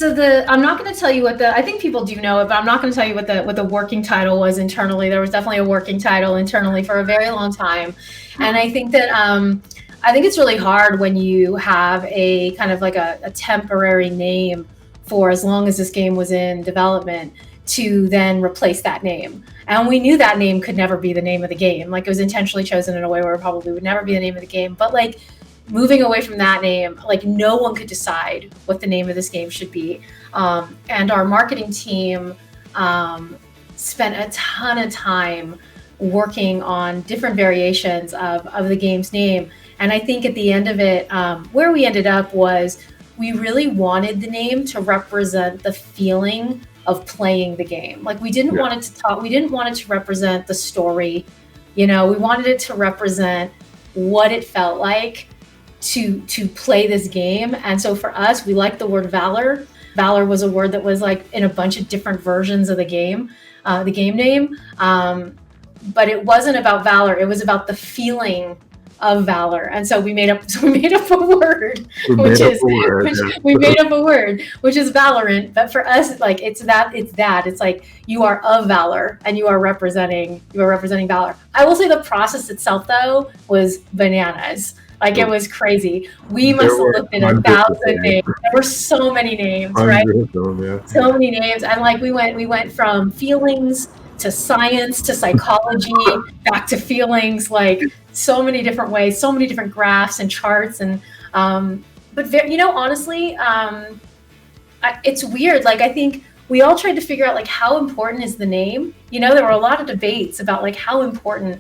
I'm not going to tell you I think people do know it, but I'm not going to tell you what the working title was internally. There was definitely a working title internally for a very long time. And I think that, I think it's really hard when you have a kind of like a temporary name for as long as this game was in development to then replace that name. And we knew that name could never be the name of the game. Like, it was intentionally chosen in a way where it probably would never be the name of the game. But like, moving away from that name, like, no one could decide what the name of this game should be. And our marketing team spent a ton of time working on different variations of the game's name. And I think at the end of it, where we ended up was we really wanted the name to represent the feeling of playing the game. Like, we didn't want it to represent the story. We wanted it to represent what it felt like to play this game. And so for us, we liked the word valor. Valor was a word that was like in a bunch of different versions of the game name. But it wasn't about valor. It was about the feeling of valor. And so we made up a word, which is Valorant. But for us, like, it's like, you are of valor and you are representing valor. I will say the process itself, though, was bananas. Like, it was crazy. We must have looked at 1,000 names. There were so many names, right? So many names. And like, we went from feelings to science to psychology, back to feelings, like, so many different ways, so many different graphs and charts. And but honestly, it's weird. Like, I think we all tried to figure out, like, how important is the name. There were a lot of debates about, like, how important,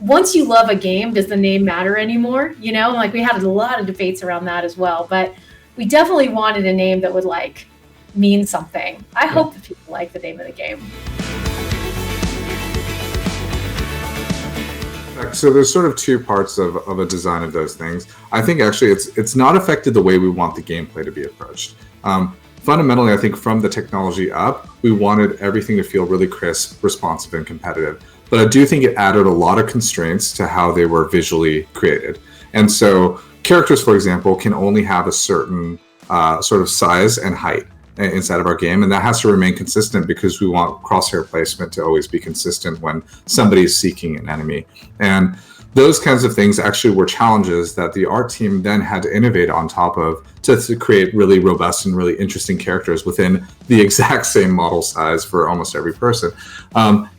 once you love a game, does the name matter anymore? Like, we had a lot of debates around that as well. But we definitely wanted a name that would, like, mean something. I hope that people like the name of the game. So there's sort of two parts of a design of those things. I think actually it's not affected the way we want the gameplay to be approached. Fundamentally, I think from the technology up, we wanted everything to feel really crisp, responsive, and competitive. But I do think it added a lot of constraints to how they were visually created. And so characters, for example, can only have a certain sort of size and height inside of our game, and that has to remain consistent because we want crosshair placement to always be consistent when somebody is seeking an enemy. And those kinds of things actually were challenges that the art team then had to innovate on top of to create really robust and really interesting characters within the exact same model size for almost every person.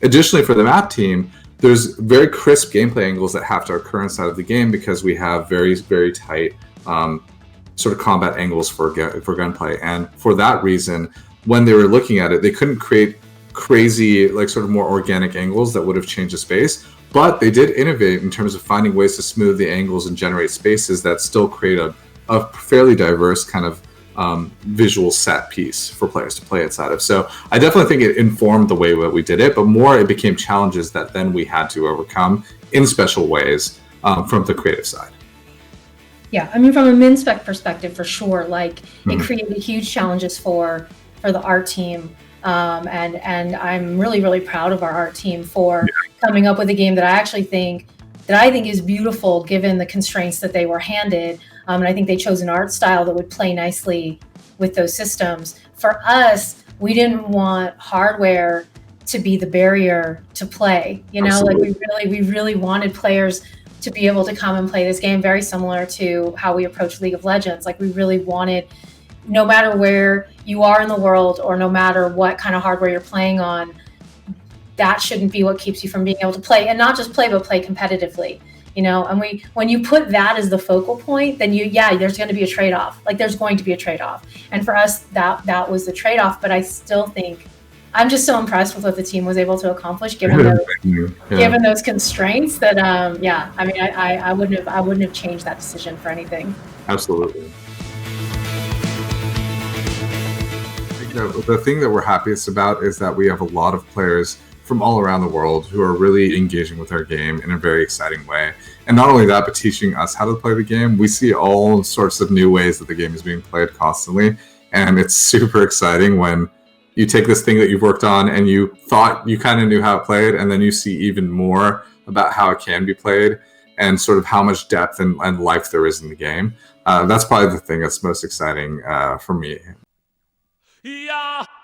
Additionally, for the map team, there's very crisp gameplay angles that have to occur inside of the game because we have very, very tight sort of combat angles for gunplay. And for that reason, when they were looking at it, they couldn't create crazy, like, sort of more organic angles that would have changed the space. But they did innovate in terms of finding ways to smooth the angles and generate spaces that still create a fairly diverse kind of visual set piece for players to play inside of. So I definitely think it informed the way that we did it, but more it became challenges that then we had to overcome in special ways from the creative side. Yeah, I mean, from a min-spec perspective, for sure, like, it created huge challenges for the art team. And I'm really, really proud of our art team for coming up with a game that I think is beautiful given the constraints that they were handed. And I think they chose an art style that would play nicely with those systems. For us, we didn't want hardware to be the barrier to play. Absolutely. Like, we really wanted players to be able to come and play this game, very similar to how we approach League of Legends. Like, we really wanted, no matter where you are in the world or no matter what kind of hardware you're playing on, that shouldn't be what keeps you from being able to play, and not just play, but play competitively. And when you put that as the focal point, then there's going to be a trade-off. Like, there's going to be a trade-off. And for us, that was the trade-off. But I still think I'm just so impressed with what the team was able to accomplish given those constraints that I mean, I wouldn't have changed that decision for anything. Absolutely. The thing that we're happiest about is that we have a lot of players from all around the world who are really engaging with our game in a very exciting way. And not only that, but teaching us how to play the game. We see all sorts of new ways that the game is being played constantly. And it's super exciting when you take this thing that you've worked on and you thought you kind of knew how it played, and then you see even more about how it can be played and sort of how much depth and life there is in the game. That's probably the thing that's most exciting for me. Yahoo!